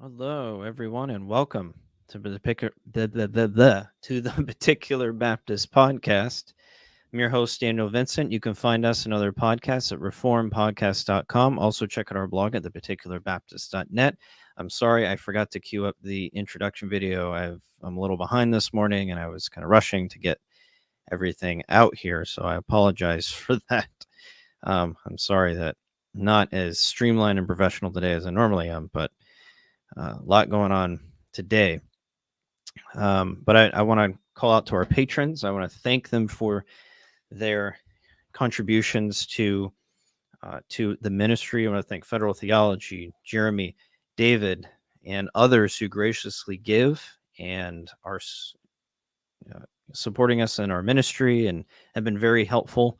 Hello, everyone, and welcome to the Particular Baptist Podcast. I'm your host, Daniel Vincent. You can find us and other podcasts at reformpodcast.com. Also, check out our blog at theparticularbaptist.net. I'm sorry, I forgot to queue up the introduction video. I'm a little behind this morning, and I was kind of rushing to get everything out here, so I apologize for that. I'm sorry that not as streamlined and professional today as I normally am, but a lot going on today. But I want to call out to our patrons. I want to thank them for their contributions to the ministry. I want to thank Federal Theology, Jeremy, David, and others who graciously give and are uh, supporting us in our ministry and have been very helpful.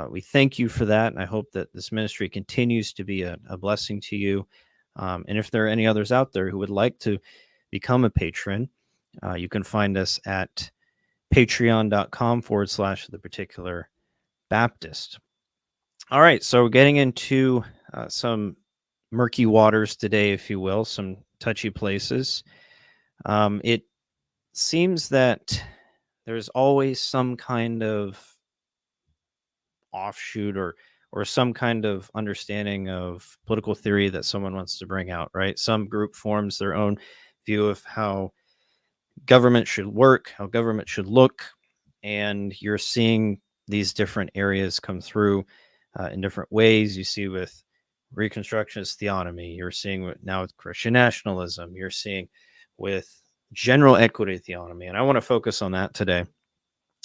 We thank you for that, and I hope that this ministry continues to be a blessing to you. And if there are any others out there who would like to become a patron, you can find us at patreon.com/the particular Baptist. All right, so we're getting into some murky waters today, if you will, some touchy places. It seems that there's always some kind of offshoot or some kind of understanding of political theory that someone wants to bring out, right? Some group forms their own view of how government should work, how government should look, and you're seeing these different areas come through in different ways. You see with Reconstructionist theonomy, you're seeing now with Christian nationalism, you're seeing with general equity theonomy, and I want to focus on that today.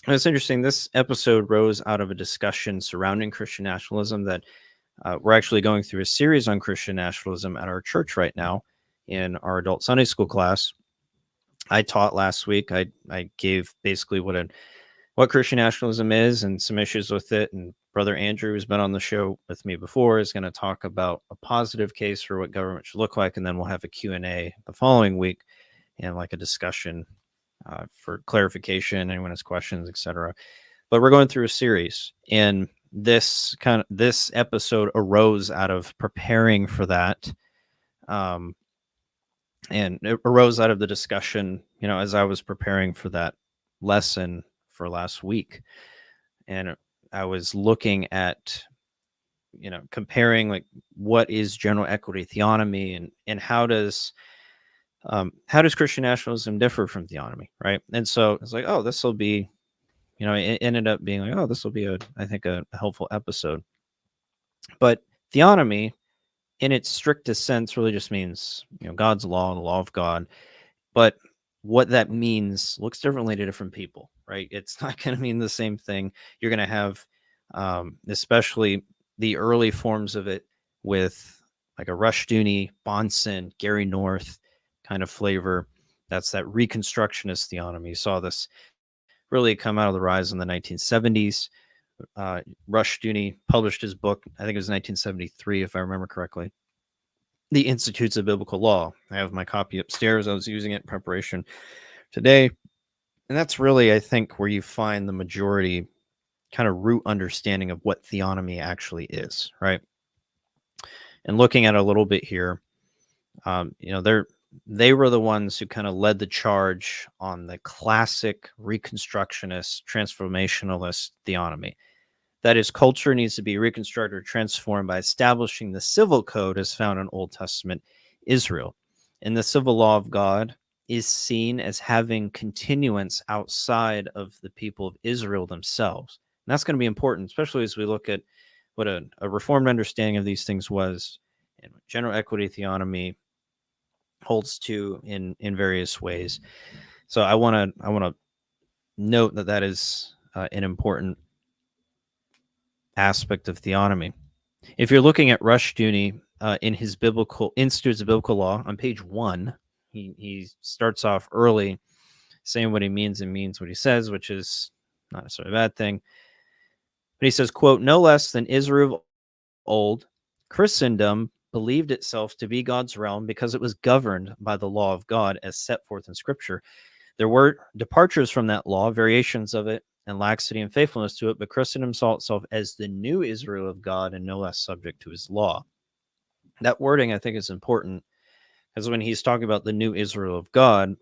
And it's interesting, this episode rose out of a discussion surrounding Christian nationalism that we're actually going through a series on Christian nationalism at our church right now in our adult Sunday school class. I taught last week. I gave basically what Christian nationalism is and some issues with it. And Brother Andrew, who's been on the show with me before, is going to talk about a positive case for what government should look like. And then we'll have a Q&A the following week and like a discussion for clarification, anyone has questions, etc. But we're going through a series, and this episode arose out of preparing for that. And it arose out of the discussion, as I was preparing for that lesson for last week. And I was looking at, comparing like what is general equity theonomy and how does Christian nationalism differ from theonomy, right? And so it's like, oh, this will be, it ended up being like, oh, this will be I think a helpful episode. But theonomy, in its strictest sense, really just means, God's law, the law of God. But what that means looks differently to different people, right? It's not going to mean the same thing. You're going to have, especially the early forms of it with like a Rushdoony, Bonson, Gary North kind of flavor. That's that Reconstructionist theonomy. You saw this really come out of the rise in the 1970s. Rushdoony published his book, I think it was 1973, if I remember correctly, The Institutes of Biblical Law. I have my copy upstairs. I was using it in preparation today. And that's really, I think, where you find the majority kind of root understanding of what theonomy actually is, right? And looking at it a little bit here, they were the ones who kind of led the charge on the classic Reconstructionist, transformationalist theonomy. That is, culture needs to be reconstructed or transformed by establishing the civil code as found in Old Testament Israel. And the civil law of God is seen as having continuance outside of the people of Israel themselves. And that's going to be important, especially as we look at what a reformed understanding of these things was, and general equity theonomy holds to in various ways. So I want to note that is an important aspect of theonomy. If you're looking at Rushdoony in his biblical Institutes of Biblical Law on page 1, he starts off early saying what he means and means what he says, which is not necessarily a bad thing. But he says, quote, "No less than Israel of old, Christendom believed itself to be God's realm because it was governed by the law of God as set forth in Scripture. There were departures from that law, variations of it, and laxity and faithfulness to it, but Christendom saw itself as the new Israel of God and no less subject to his law." That wording, I think, is important Because when he's talking about the new Israel of God,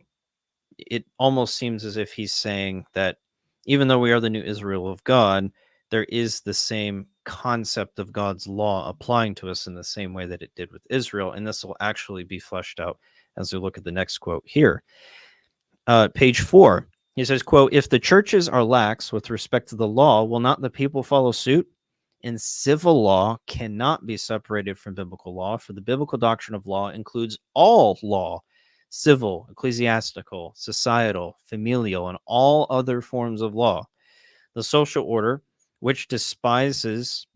it almost seems as if he's saying that even though we are the new Israel of God, there is the same concept of God's law applying to us in the same way that it did with Israel. And this will actually be fleshed out as we look at the next quote here. Page 4, he says, quote, if the churches are lax with respect to the law, will not the people follow suit? And civil law cannot be separated from biblical law, for the biblical doctrine of law includes all law, civil, ecclesiastical, societal, familial, and all other forms of law. The social order, which despises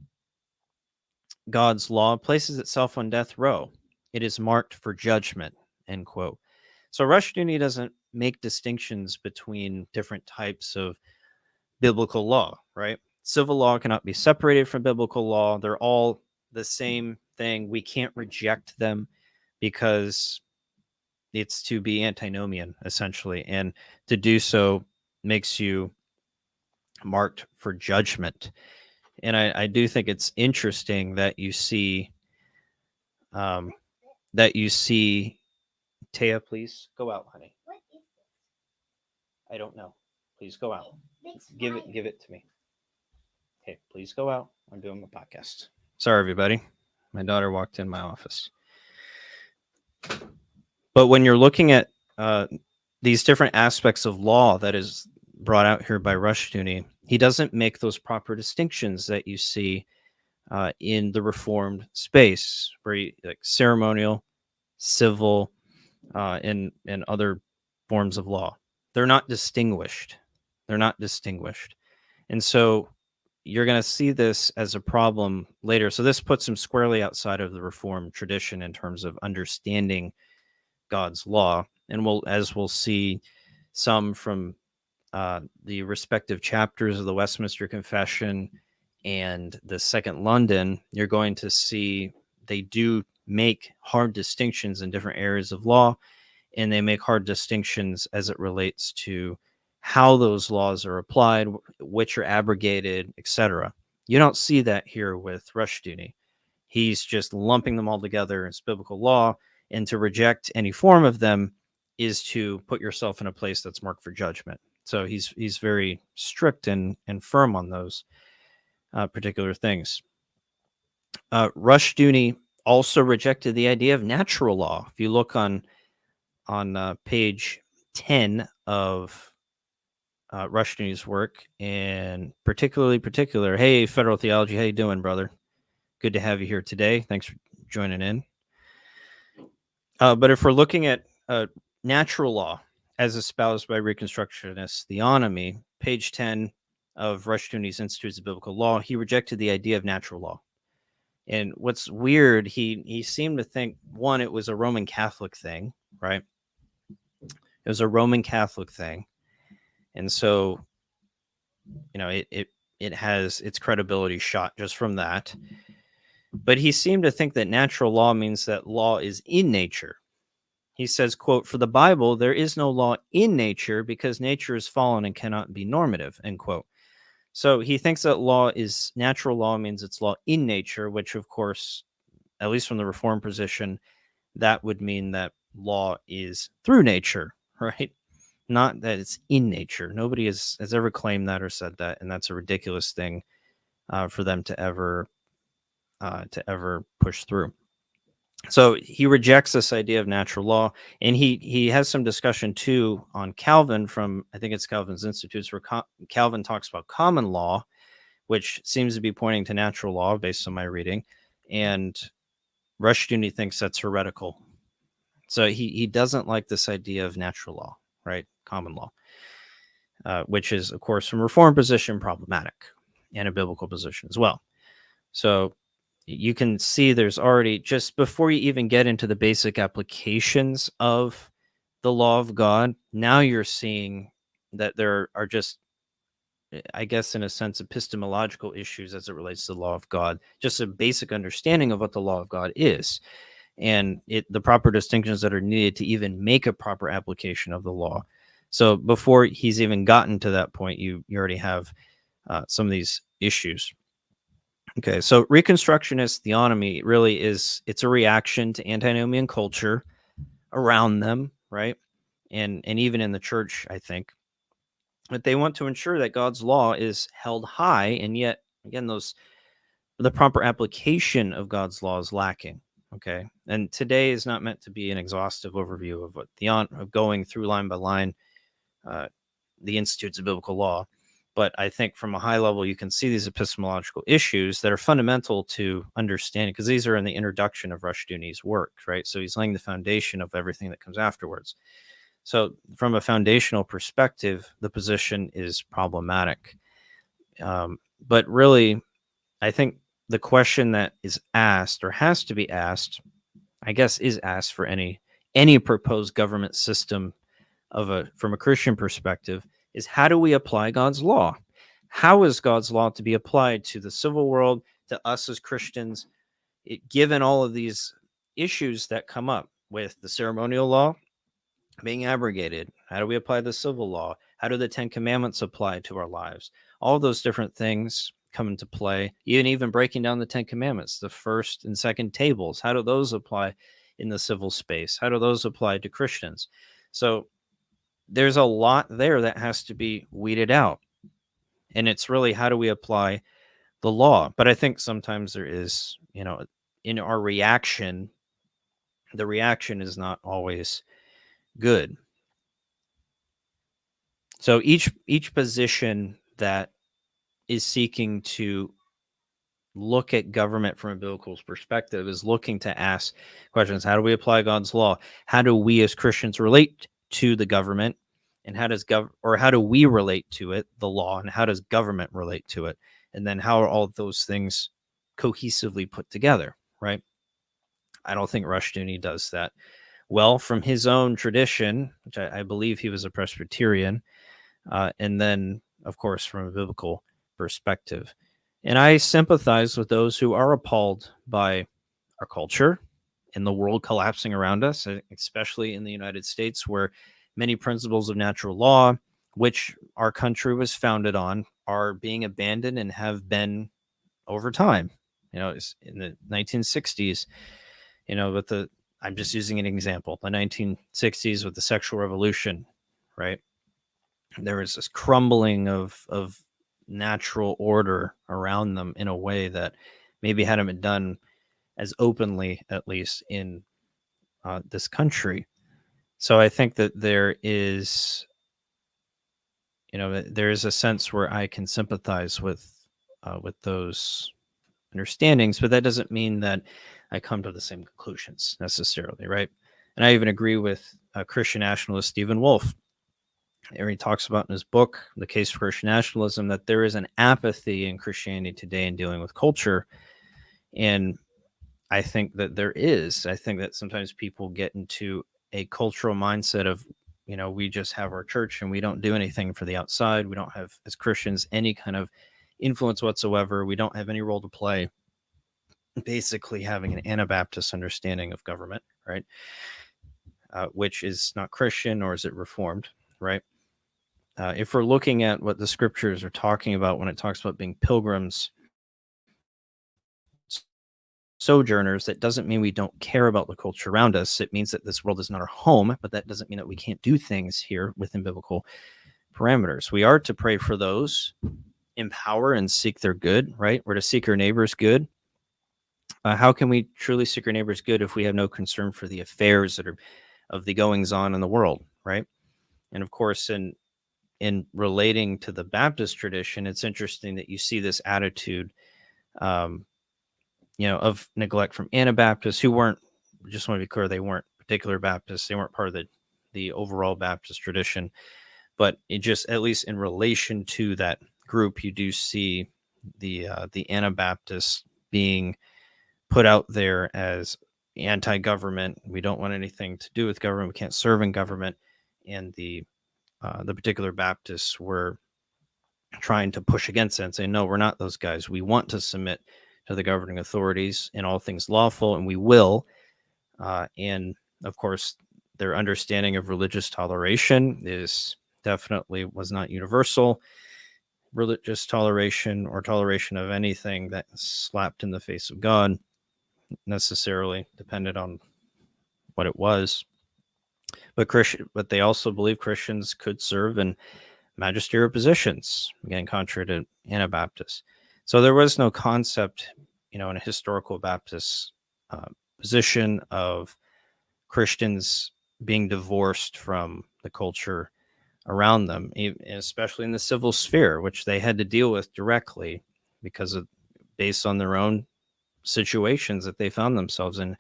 God's law, places itself on death row. It is marked for judgment, end quote. So Rushdoony doesn't make distinctions between different types of biblical law, right? Civil law cannot be separated from biblical law. They're all the same thing. We can't reject them because it's to be antinomian, essentially. And to do so makes you marked for judgment. And I do think it's interesting that you see, Taya, please go out, honey. I don't know. Please go out. Give it to me. Okay, please go out. I'm doing a podcast. Sorry, everybody. My daughter walked in my office. But when you're looking at these different aspects of law that is brought out here by Rushdoony, he doesn't make those proper distinctions that you see in the Reformed space, where like ceremonial, civil, and other forms of law. They're not distinguished. And so you're going to see this as a problem later. So this puts him squarely outside of the Reformed tradition in terms of understanding God's law. And as we'll see some from the respective chapters of the Westminster Confession and the Second London, you're going to see they do make hard distinctions in different areas of law, and they make hard distinctions as it relates to how those laws are applied, which are abrogated, etc. You don't see that here with Rushdoony. He's just lumping them all together as biblical law, and to reject any form of them is to put yourself in a place that's marked for judgment. So he's very strict and firm on those particular things. Rushdoony also rejected the idea of natural law. If you look on page 10 of Rushdoony's work, and particular, hey, Federal Theology, how you doing, brother? Good to have you here today. Thanks for joining in. But if we're looking at natural law as espoused by Reconstructionist Theonomy, page 10 of Rushdoony's Institutes of Biblical Law, he rejected the idea of natural law. And what's weird, he seemed to think, one, it was a Roman Catholic thing, right? It was a Roman Catholic thing. And so, it has its credibility shot just from that. But he seemed to think that natural law means that law is in nature. He says, quote, for the Bible, there is no law in nature because nature is fallen and cannot be normative, end quote. So he thinks that natural law means it's law in nature, which of course, at least from the Reformed position, that would mean that law is through nature, right? Not that it's in nature. Nobody has ever claimed that or said that, and that's a ridiculous thing for them to ever push through. So he rejects this idea of natural law, and he has some discussion too on Calvin from, I think it's Calvin's Institutes, where Calvin talks about common law, which seems to be pointing to natural law based on my reading, and Rushdoony thinks that's heretical. So he doesn't like this idea of natural law, right? Common law, which is, of course, from a Reformed position problematic, and a biblical position as well. So you can see there's already, just before you even get into the basic applications of the law of God, now you're seeing that there are just, I guess, in a sense, epistemological issues as it relates to the law of God, just a basic understanding of what the law of God is, and the proper distinctions that are needed to even make a proper application of the law. So before he's even gotten to that point, you already have some of these issues. Okay, so Reconstructionist Theonomy really it's a reaction to antinomian culture, around them, right? And even in the church, I think, but they want to ensure that God's law is held high, and yet again, the proper application of God's law is lacking. Okay, and today is not meant to be an exhaustive overview of of going through line by line uh, the institutes of biblical law. But I think from a high level, you can see these epistemological issues that are fundamental to understanding, because these are in the introduction of Rushduni's work, right? So he's laying the foundation of everything that comes afterwards. So from a foundational perspective, the position is problematic. But really, I think the question that is asked, or has to be asked, I guess is asked for any proposed government system from a Christian perspective, is how do we apply God's law? How is God's law to be applied to the civil world, to us as Christians, given all of these issues that come up with the ceremonial law being abrogated? How do we apply the civil law? How do the Ten Commandments apply to our lives? All those different things come into play, even breaking down the Ten Commandments, the first and second tables. How do those apply in the civil space? How do those apply to Christians? So there's a lot there that has to be weeded out. And it's really, how do we apply the law? But I think sometimes there is, in our reaction, the reaction is not always good. So each position that is seeking to look at government from a biblical perspective is looking to ask questions. How do we apply God's law? How do we as Christians relate to the government? And how do we relate to it, the law, and how does government relate to it? And then how are all of those things cohesively put together, right? I don't think Rushduni does that well from his own tradition, which I believe he was a Presbyterian, and then, of course, from a biblical perspective. And I sympathize with those who are appalled by our culture and the world collapsing around us, especially in the United States, where many principles of natural law, which our country was founded on, are being abandoned and have been over time. In the 1960s, I'm just using an example, the 1960s with the sexual revolution, right? There was this crumbling of natural order around them in a way that maybe hadn't been done as openly, at least in this country. So I think that there is a sense where I can sympathize with those understandings, but that doesn't mean that I come to the same conclusions necessarily, right? And I even agree with Christian nationalist Stephen Wolfe. He talks about in his book, The Case for Christian Nationalism, that there is an apathy in Christianity today in dealing with culture. And I think that there is. I think that sometimes people get into a cultural mindset of, we just have our church and we don't do anything for the outside. We don't have, as Christians, any kind of influence whatsoever. We don't have any role to play. Basically having an Anabaptist understanding of government, right? Which is not Christian, nor is it Reformed, right? If we're looking at what the scriptures are talking about when it talks about being pilgrims, sojourners, that doesn't mean we don't care about the culture around us. It means that this world is not our home, but that doesn't mean that we can't do things here within biblical parameters. We are to pray for those, empower and seek their good, right? We're to seek our neighbor's good. How can we truly seek our neighbor's good if we have no concern for the affairs that are of the goings on in the world, right? And of course, in relating to the Baptist tradition, it's interesting that you see this attitude, of neglect from Anabaptists who weren't, just want to be clear, they weren't particular Baptists. They weren't part of the overall Baptist tradition, but it just, at least in relation to that group, you do see the Anabaptists being put out there as anti-government. We don't want anything to do with government. We can't serve in government. And the particular Baptists were trying to push against it and say, no, we're not those guys. We want to submit to the governing authorities in all things lawful, and we will. And of course, their understanding of religious toleration was not universal. Religious toleration, or toleration of anything that slapped in the face of God, necessarily depended on what it was. but they also believe Christians could serve in magisterial positions, again, contrary to Anabaptists. So there was no concept, in a historical Baptist position of Christians being divorced from the culture around them, especially in the civil sphere, which they had to deal with directly because of based on their own situations that they found themselves in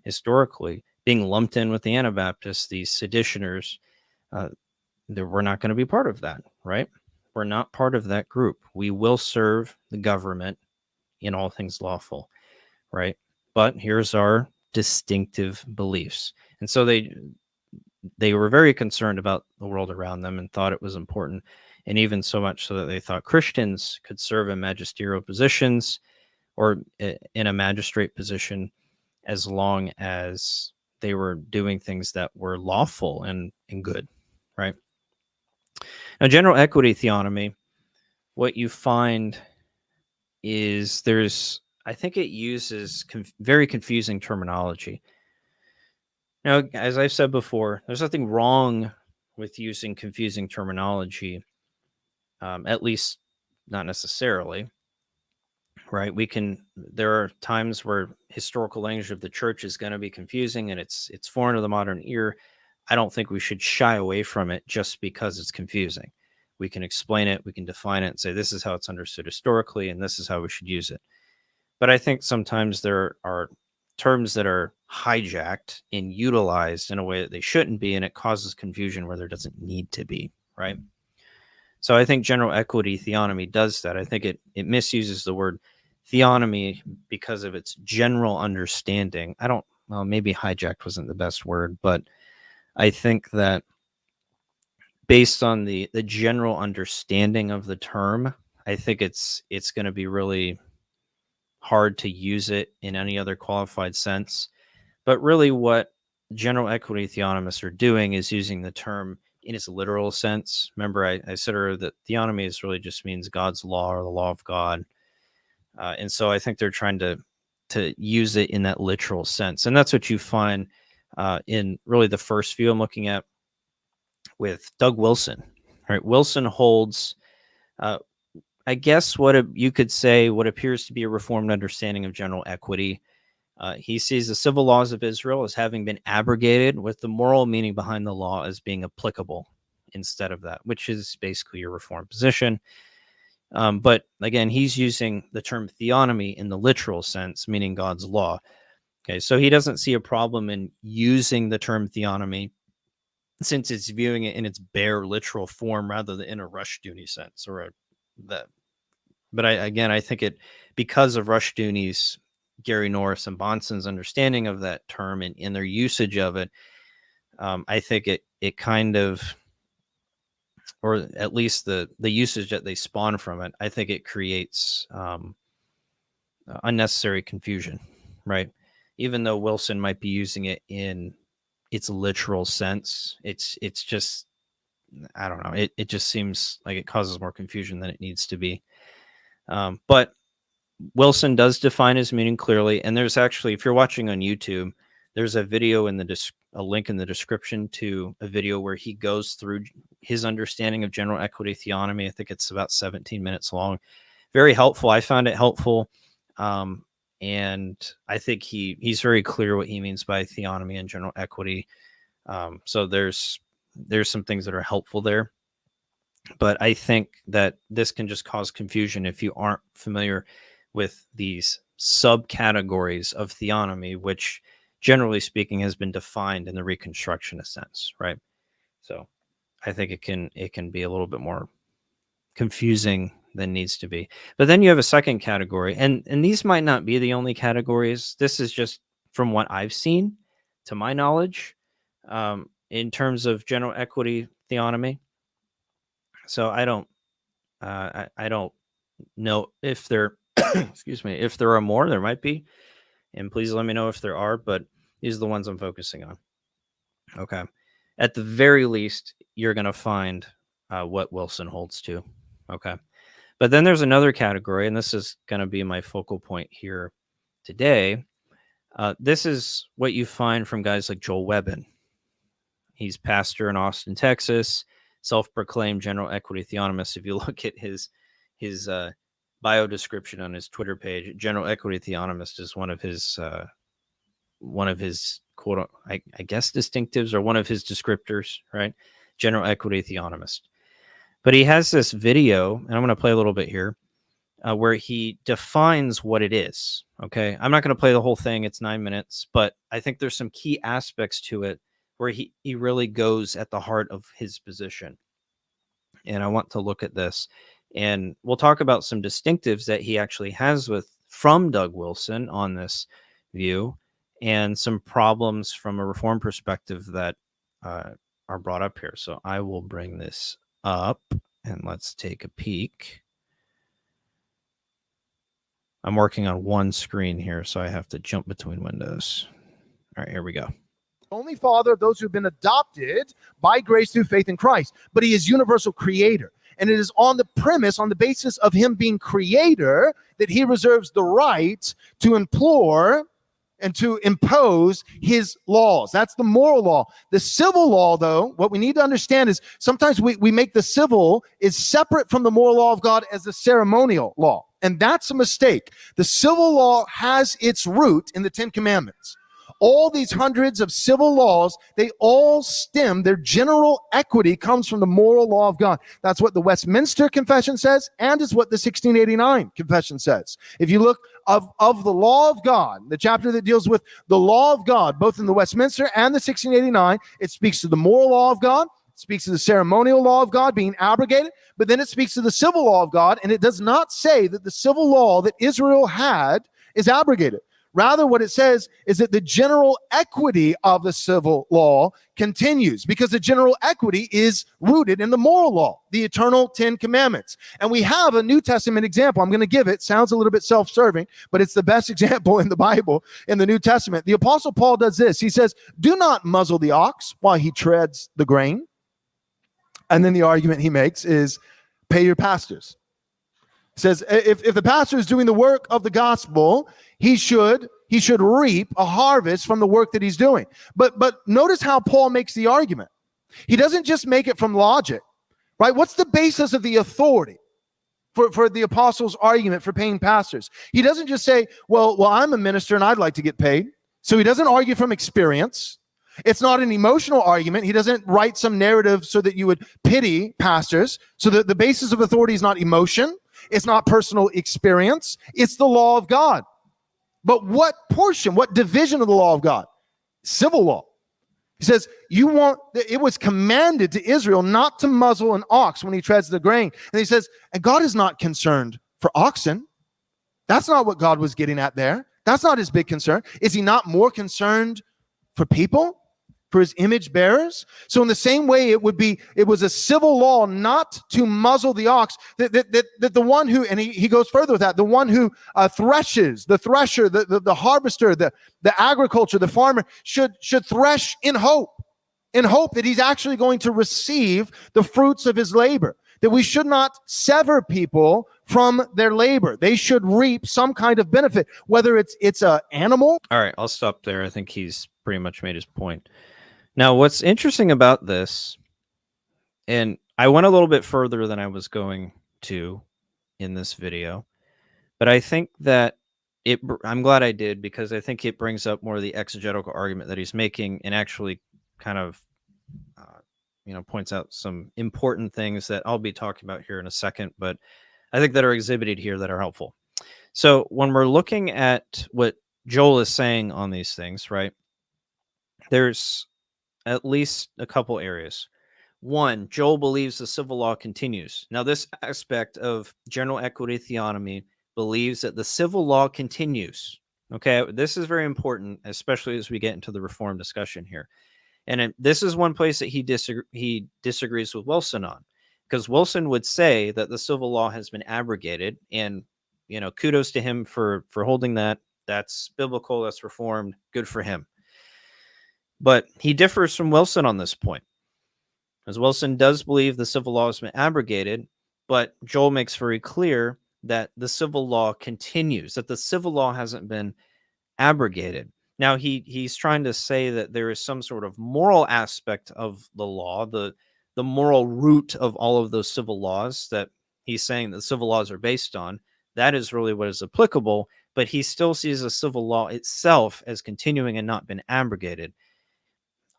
historically, being lumped in with the Anabaptists, these seditioners. We're not going to be part of that, right? We're not part of that group. We will serve the government in all things lawful, right? But here's our distinctive beliefs. And so they were very concerned about the world around them and thought it was important, and even so much so that they thought Christians could serve in magisterial positions or in a magistrate position as long as they were doing things that were lawful and good, right? Now, general equity theonomy, what you find is I think it uses very confusing terminology. Now, as I've said before, there's nothing wrong with using confusing terminology, at least not necessarily, right? There are times where historical language of the church is going to be confusing and it's foreign to the modern ear. I don't think we should shy away from it just because it's confusing. We can explain it, we can define it and say this is how it's understood historically and this is how we should use it. But I think sometimes there are terms that are hijacked and utilized in a way that they shouldn't be, and it causes confusion where there doesn't need to be, right? So I think general equity theonomy does that. I think it misuses the word theonomy because of its general understanding. Maybe hijacked wasn't the best word, but I think that based on the general understanding of the term, I think it's going to be really hard to use it in any other qualified sense. But really what general equity theonomists are doing is using the term in its literal sense. Remember, I said earlier that theonomy is really just means God's law or the law of God. And so I think they're trying to use it in that literal sense. And that's what you find in really the first view I'm looking at with Doug Wilson. All right, Wilson holds, I guess, you could say what appears to be a reformed understanding of general equity. He sees the civil laws of Israel as having been abrogated, with the moral meaning behind the law as being applicable instead of that, which is basically your reformed position. But again, he's using the term theonomy in the literal sense, meaning God's law. Okay, so he doesn't see a problem in using the term theonomy since it's viewing it in its bare literal form rather than in a Rushdoony sense that. But I think because of Rushdoony's, Gary Norris, and Bonson's understanding of that term and in their usage of it, I think it kind of, or at least the usage that they spawn from it, I think it creates unnecessary confusion, right? Even though Wilson might be using it in its literal sense, it's just, I don't know, it just seems like it causes more confusion than it needs to be. But Wilson does define his meaning clearly, and there's actually, if you're watching on YouTube, there's a video in a link in the description to a video where he goes through his understanding of general equity theonomy. I think it's about 17 minutes long. Very helpful. I found it helpful, and I think he's very clear what he means by theonomy and general equity. So there's some things that are helpful there. But I think that this can just cause confusion if you aren't familiar with these subcategories of theonomy, which generally speaking has been defined in the Reconstructionist sense, right? So I think it can be a little bit more confusing than needs to be. But then you have a second category, and these might not be the only categories. This is just from what I've seen, to my knowledge, in terms of general equity theonomy. So I don't know if there excuse me, if there are more. There might be, and please let me know if there are, but these are the ones I'm focusing on. Okay, at the very least you're going to find what Wilson holds to. Okay, but then there's another category, and this is going to be my focal point here today. This is what you find from guys like Joel Webbin. He's pastor in Austin, Texas, self-proclaimed general equity theonomist. If you look at his bio description on his Twitter page, general equity theonomist is one of his quote, I guess distinctives, or one of his descriptors, right? General equity theonomist. But he has this video, and I'm going to play a little bit here, where he defines what it is. Okay, I'm not going to play the whole thing. It's 9 minutes, but I think there's some key aspects to it where he really goes at the heart of his position. And I want to look at this, and we'll talk about some distinctives that he actually has from Doug Wilson on this view, and some problems from a reform perspective that are brought up here. So I will bring this up and let's take a peek. I'm working on one screen here, so I have to jump between windows. All right, here we go. Only father of those who've been adopted by grace through faith in Christ, but he is universal creator. And it is on the basis of him being creator, that he reserves the right to implore and to impose his laws. That's the moral law. The civil law, though, what we need to understand is sometimes we make the civil is separate from the moral law of God as the ceremonial law. And that's a mistake. The civil law has its root in the Ten Commandments. All these hundreds of civil laws, they all stem, their general equity comes from the moral law of God. That's what the Westminster Confession says, and is what the 1689 Confession says. If you look of the law of God, the chapter that deals with the law of God, both in the Westminster and the 1689, it speaks to the moral law of God, it speaks to the ceremonial law of God being abrogated, but then it speaks to the civil law of God, and it does not say that the civil law that Israel had is abrogated. Rather, what it says is that the general equity of the civil law continues, because the general equity is rooted in the moral law, the eternal Ten Commandments. And we have a New Testament example. I'm going to give it. Sounds a little bit self-serving, but it's the best example in the Bible, in the New Testament. The Apostle Paul does this. He says, do not muzzle the ox while he treads the grain. And then the argument he makes is, pay your pastors. He says, if the pastor is doing the work of the gospel, he should reap a harvest from the work that he's doing. But notice how Paul makes the argument. He doesn't just make it from logic, right? What's the basis of the authority for the apostles' argument for paying pastors? He doesn't just say, well, I'm a minister and I'd like to get paid. So he doesn't argue from experience. It's not an emotional argument. He doesn't write some narrative so that you would pity pastors. So the basis of authority is not emotion. It's not personal experience. It's the law of God. But what portion, what division of the law of God? Civil law. He says, it was commanded to Israel not to muzzle an ox when he treads the grain. And he says, and God is not concerned for oxen. That's not what God was getting at there. That's not his big concern. Is he not more concerned for people? For his image bearers? So in the same way, it was a civil law not to muzzle the ox, that the one who, and he goes further with that, the one who threshes, the thresher, the harvester, the agriculture, the farmer should thresh in hope that he's actually going to receive the fruits of his labor. That we should not sever people from their labor. They should reap some kind of benefit, whether it's an animal. All right, I'll stop there. I think he's pretty much made his point. Now, what's interesting about this, and I went a little bit further than I was going to in this video, but I think that I'm glad I did, because I think it brings up more of the exegetical argument that he's making, and actually kind of, points out some important things that I'll be talking about here in a second, but I think that are exhibited here that are helpful. So when we're looking at what Joel is saying on these things, right, there's at least a couple areas. One, Joel believes the civil law continues. Now, this aspect of general equity theonomy believes that the civil law continues. Okay, this is very important, especially as we get into the reform discussion here. And this is one place that he disagrees with Wilson on, because Wilson would say that the civil law has been abrogated, and kudos to him for holding that. That's biblical, that's reformed, good for him. But he differs from Wilson on this point, as Wilson does believe the civil law has been abrogated, but Joel makes very clear that the civil law continues, that the civil law hasn't been abrogated. Now he's trying to say that there is some sort of moral aspect of the law, the moral root of all of those civil laws that he's saying that civil laws are based on. That is really what is applicable, but he still sees the civil law itself as continuing and not been abrogated.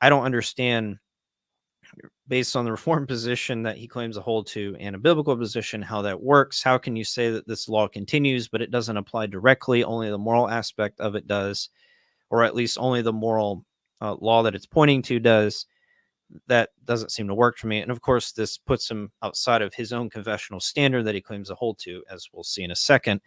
I don't understand, based on the reform position that he claims to hold to and a biblical position, how that works. How can you say that this law continues, but it doesn't apply directly? Only the moral aspect of it does, or at least only the moral law that it's pointing to does. That doesn't seem to work for me. And of course, this puts him outside of his own confessional standard that he claims to hold to, as we'll see in a second.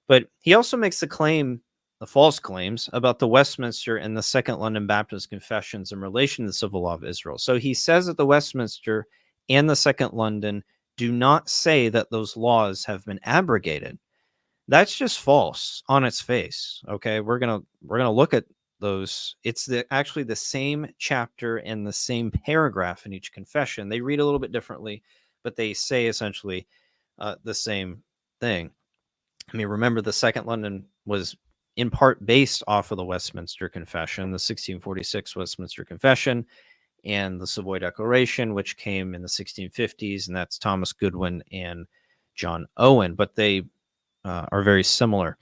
But he also makes the false claims about the Westminster and the Second London Baptist Confessions in relation to the civil law of Israel. So he says that the Westminster and the Second London do not say that those laws have been abrogated. That's just false on its face. Okay, we're gonna look at those. It's actually the same chapter and the same paragraph in each confession. They read a little bit differently, but they say essentially the same thing. I mean, remember, the Second London was in part based off of the Westminster Confession, the 1646 Westminster Confession, and the Savoy Declaration, which came in the 1650s, and that's Thomas Goodwin and John Owen. But they are very similar.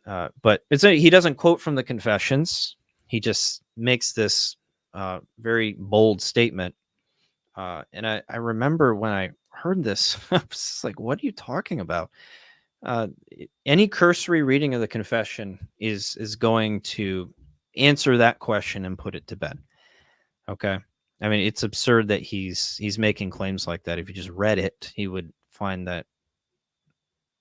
But he doesn't quote from the confessions. He just makes this very bold statement. And I remember when I heard this, I was like, what are you talking about? Any cursory reading of the confession is going to answer that question and put it to bed. Okay. I mean, it's absurd that he's making claims like that. If you just read it, he would find that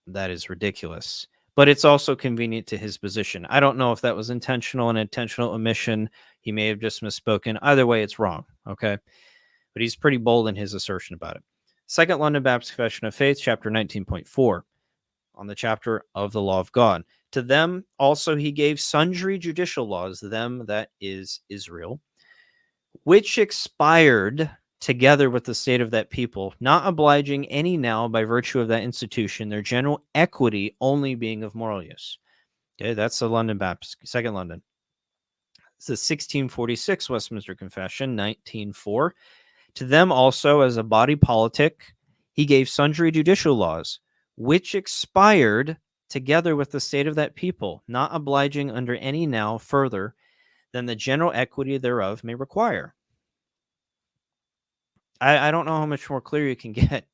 is ridiculous. But it's also convenient to his position. I don't know if that was intentional, an intentional omission. He may have just misspoken. Either way, it's wrong. Okay. But he's pretty bold in his assertion about it. Second London Baptist Confession of Faith, chapter 19.4, on the chapter of the law of God. To them also he gave sundry judicial laws, them, that is Israel, which expired together with the state of that people, not obliging any now by virtue of that institution, their general equity only being of moral use. Okay, that's the London Baptist, Second London. It's the 1646 Westminster Confession, 19.4. To them also, as a body politic, he gave sundry judicial laws, which expired together with the state of that people, not obliging under any now further than the general equity thereof may require. I don't know how much more clear you can get.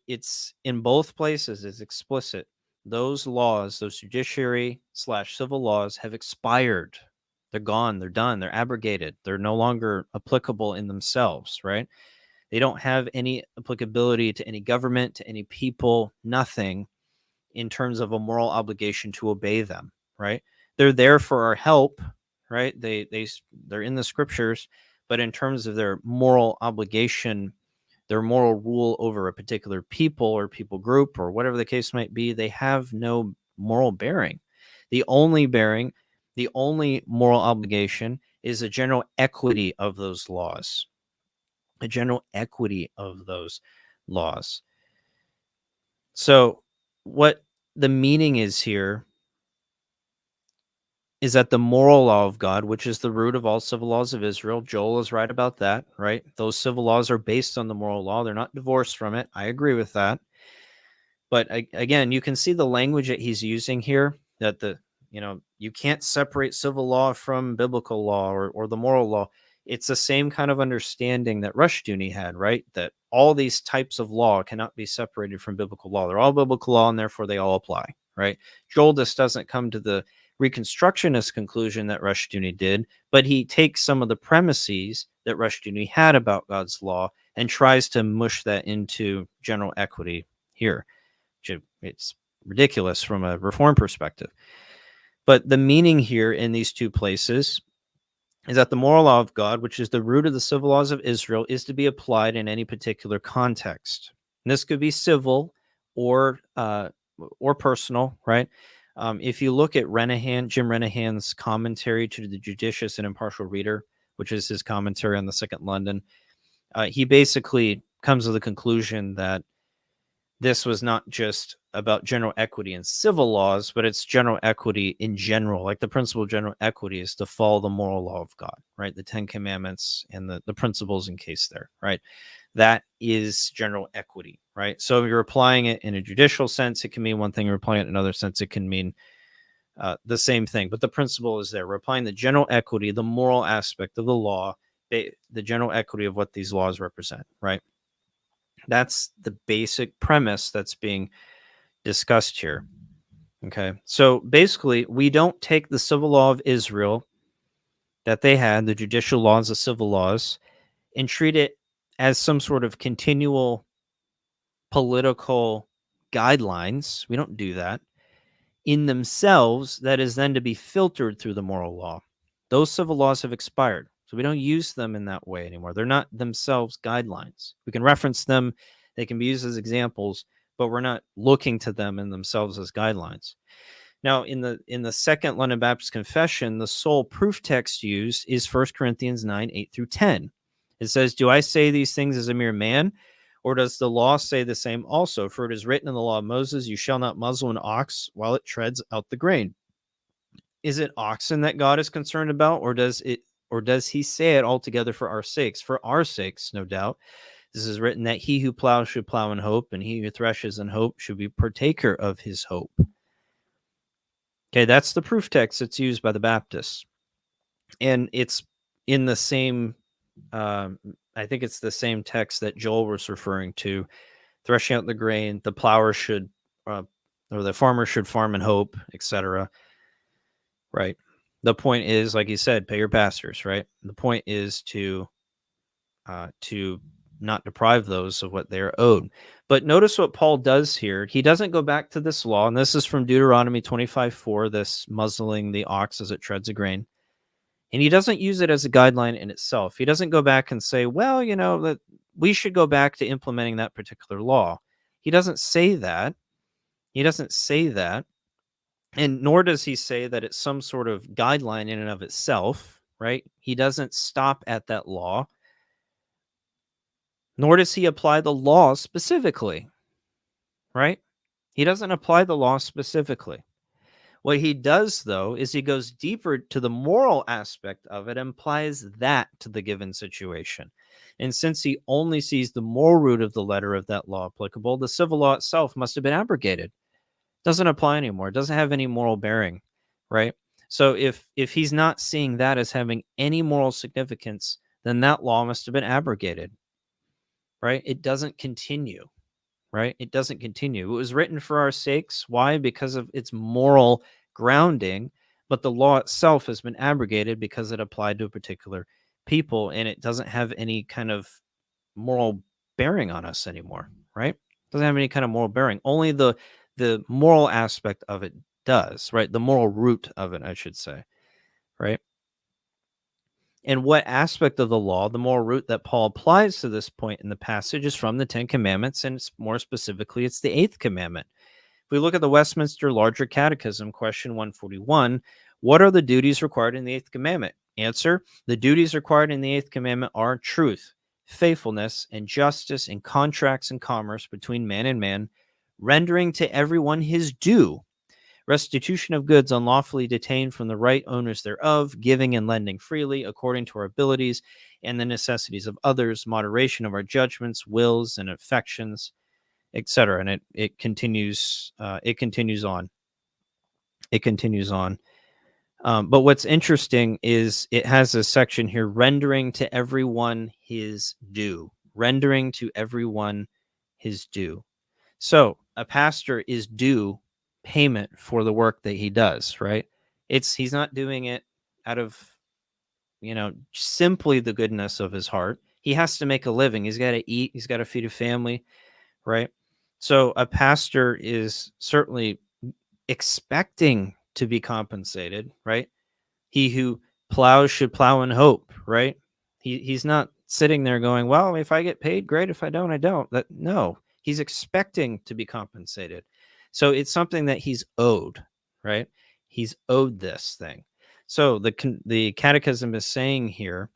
It's in both places. It's explicit. Those laws, those judiciary/civil laws, have expired. They're gone. They're done. They're abrogated. They're no longer applicable in themselves, right? They don't have any applicability to any government, to any people, nothing in terms of a moral obligation to obey them, right? They're there for our help, right? They're in the scriptures, but in terms of their moral obligation, their moral rule over a particular people or people group or whatever the case might be, they have no moral bearing. The only moral obligation is a general equity of those laws. A general equity of those laws. So what the meaning is here is that the moral law of God, which is the root of all civil laws of Israel, Joel is right about that, right? Those civil laws are based on the moral law. They're not divorced from it. I agree with that. But again, you can see the language that he's using here, that you can't separate civil law from biblical law or the moral law. It's the same kind of understanding that Rushduni had, right? That all these types of law cannot be separated from biblical law. They're all biblical law, and therefore they all apply, right? Joel just doesn't come to the Reconstructionist conclusion that Rushduni did, but he takes some of the premises that Rushduni had about God's law and tries to mush that into general equity here. It's ridiculous from a reform perspective. But the meaning here in these two places is that the moral law of God, which is the root of the civil laws of Israel, is to be applied in any particular context. And this could be civil or personal, right? If you look at Jim Renahan's commentary to the Judicious and Impartial Reader, which is his commentary on the Second London, he basically comes to the conclusion that this was not just about general equity in civil laws, but it's general equity in general. Like the principle of general equity is to follow the moral law of God, right? The 10 Commandments and the principles in case there, right? That is general equity, right? So if you're applying it in a judicial sense, it can mean one thing. You're applying it in another sense, it can mean the same thing. But the principle is there. We're applying the general equity, the moral aspect of the law, the general equity of what these laws represent, right? That's the basic premise that's being discussed here. Okay. So basically, we don't take the civil law of Israel that they had, the judicial laws, the civil laws, and treat it as some sort of continual political guidelines. We don't do that in themselves. That is then to be filtered through the moral law. Those civil laws have expired. So we don't use them in that way anymore. They're not themselves guidelines. We can reference them. They can be used as examples, but we're not looking to them in themselves as guidelines. Now, in the Second London Baptist Confession, the sole proof text used is 1 Corinthians 9, 8 through 10. It says, "Do I say these things as a mere man? Or does the law say the same also? For it is written in the law of Moses, you shall not muzzle an ox while it treads out the grain." Is it oxen that God is concerned about, or does he say it altogether for our sakes? For our sakes, no doubt. This is written that he who plows should plow in hope, and he who threshes in hope should be partaker of his hope. Okay, that's the proof text that's used by the Baptists. And it's in the same, I think it's the same text that Joel was referring to, threshing out the grain, the plower should, or the farmer should farm in hope, etc. Right. The point is, like you said, pay your pastors, right? The point is to not deprive those of what they're owed. But notice what Paul does here. He doesn't go back to this law, and this is from Deuteronomy 25:4, this muzzling the ox as it treads a grain. And he doesn't use it as a guideline in itself. He doesn't go back and say, well, that we should go back to implementing that particular law. He doesn't say that. He doesn't say that. And nor does he say that it's some sort of guideline in and of itself, right? He doesn't stop at that law. Nor does he apply the law specifically, right? He doesn't apply the law specifically. What he does, though, is he goes deeper to the moral aspect of it and applies that to the given situation. And since he only sees the moral root of the letter of that law applicable, the civil law itself must have been abrogated. It doesn't apply anymore. It doesn't have any moral bearing, right? So if he's not seeing that as having any moral significance, then that law must have been abrogated, right? It doesn't continue. Right? It doesn't continue. It was written for our sakes. Why? Because of its moral grounding, but the law itself has been abrogated because it applied to a particular people, and it doesn't have any kind of moral bearing on us anymore, right? It doesn't have any kind of moral bearing. Only the moral aspect of it does, right? The moral root of it, I should say, right? And what aspect of the law, the moral root that Paul applies to this point in the passage is from the 10 Commandments, and more specifically, it's the 8th commandment. If we look at the Westminster Larger Catechism, question 141, what are the duties required in the 8th commandment? Answer, the duties required in the 8th commandment are truth, faithfulness, and justice in contracts and commerce between man and man, rendering to everyone his due, restitution of goods unlawfully detained from the right owners thereof, giving and lending freely according to our abilities and the necessities of others, moderation of our judgments, wills, and affections, etc. And it continues. It continues on. It continues on. But what's interesting is it has a section here, rendering to everyone his due. Rendering to everyone his due. So a pastor is due payment for the work that he does, right? He's not doing it out of, simply the goodness of his heart. He has to make a living. He's got to eat. He's got to feed a family, right? So a pastor is certainly expecting to be compensated, right? He who plows should plow in hope, right? He's not sitting there going, well, if I get paid, great. If I don't, I don't. No, he's expecting to be compensated. So it's something that he's owed, right? He's owed this thing. So the catechism is saying here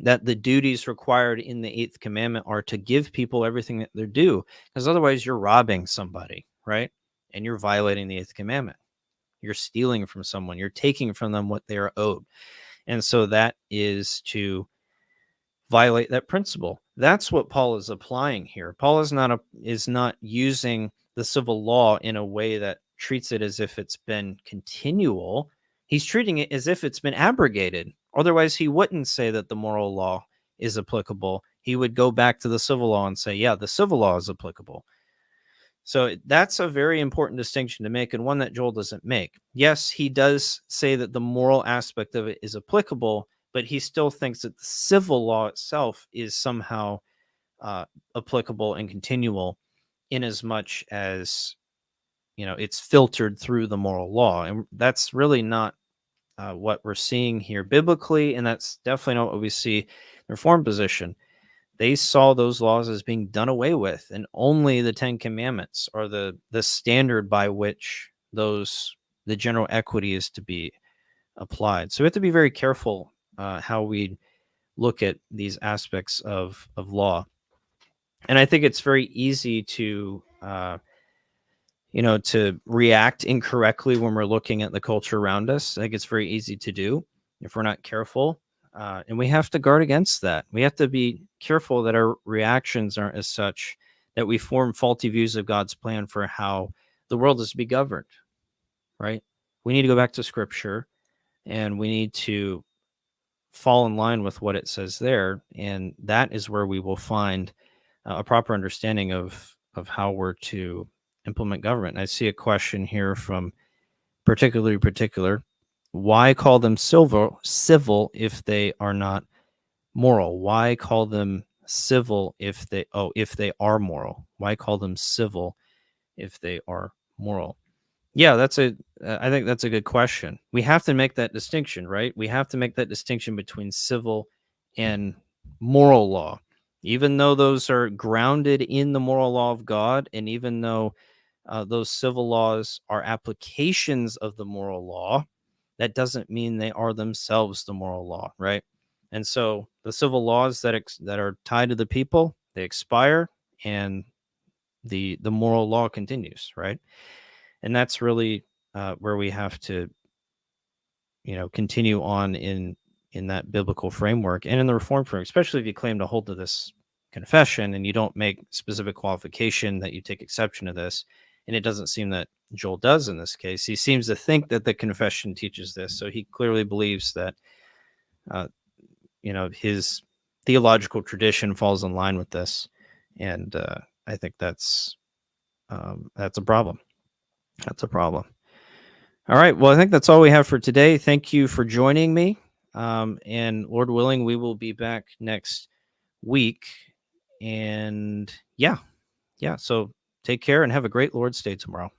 that the duties required in the 8th commandment are to give people everything that they're due, because otherwise you're robbing somebody, right? And you're violating the 8th commandment. You're stealing from someone. You're taking from them what they are owed. And so that is to violate that principle. That's what Paul is applying here. Paul is not using the civil law in a way that treats it as if it's been continual. He's treating it as if it's been abrogated. Otherwise, he wouldn't say that the moral law is applicable. He would go back to the civil law and say, yeah, the civil law is applicable. So that's a very important distinction to make, and one that Joel doesn't make. Yes, he does say that the moral aspect of it is applicable, but he still thinks that the civil law itself is somehow applicable and continual, in as much as, it's filtered through the moral law. And that's really not what we're seeing here biblically, and that's definitely not what we see in the Reformed position. They saw those laws as being done away with, and only the 10 commandments are the standard by which the general equity is to be applied. So we have to be very careful how we look at these aspects of law. And I think it's very easy to to react incorrectly when we're looking at the culture around us. I think it's very easy to do if we're not careful. And we have to guard against that. We have to be careful that our reactions aren't as such that we form faulty views of God's plan for how the world is to be governed, right? We need to go back to Scripture, and we need to fall in line with what it says there. And that is where we will find a proper understanding of how we're to implement government. And I see a question here from particular. Why call them civil if they are not moral? Why call them civil if they are moral? Why call them civil if they are moral? Yeah, I think that's a good question. We have to make that distinction, right? We have to make that distinction between civil and moral law. Even though those are grounded in the moral law of God, and even though those civil laws are applications of the moral law, that doesn't mean they are themselves the moral law, right? And so the civil laws that are tied to the people, they expire, and the moral law continues, right? And that's really where we have to, continue on in that biblical framework and in the Reformed framework, especially if you claim to hold to this confession and you don't make specific qualification that you take exception to this. And it doesn't seem that Joel does in this case. He seems to think that the confession teaches this, so he clearly believes that, his theological tradition falls in line with this, and I think that's a problem. That's a problem. All right. Well, I think that's all we have for today. Thank you for joining me, and Lord willing, we will be back next week. And yeah. So take care and have a great Lord's Day tomorrow.